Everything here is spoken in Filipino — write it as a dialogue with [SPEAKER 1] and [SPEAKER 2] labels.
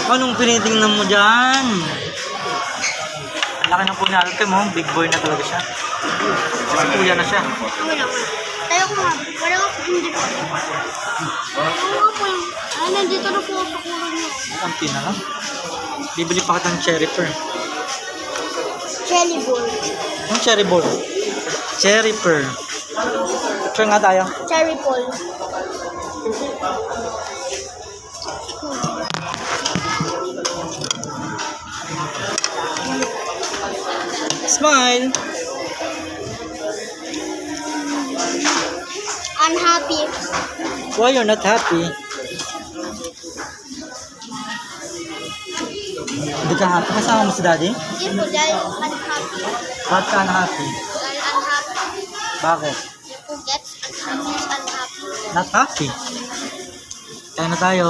[SPEAKER 1] Anong pinitingnan mo dyan? Laki ng punyalpe mo. Big boy na talaga siya. Kasi kuya na siya.
[SPEAKER 2] Wala. Tayo ko nga. Wala nga po hindi po. Wala nga po. Ay, nandito na po sa kulong niyo.
[SPEAKER 1] Ang na lang. Bibili pa kita ng cherry pearl.
[SPEAKER 2] Jelly ball.
[SPEAKER 1] Anong cherry ball? Cherry pearl. Picture nga tayo.
[SPEAKER 2] Cherry ball.
[SPEAKER 1] Smile!
[SPEAKER 2] Unhappy.
[SPEAKER 1] Why you're not happy? Hindi ka happy? Kasama mo si daddy?
[SPEAKER 2] Hindi po, dahil unhappy.
[SPEAKER 1] Bakit ka unhappy?
[SPEAKER 2] Dahil unhappy.
[SPEAKER 1] Bakit?
[SPEAKER 2] Hindi po gets unhappy is unhappy.
[SPEAKER 1] Not happy. Kaya na tayo.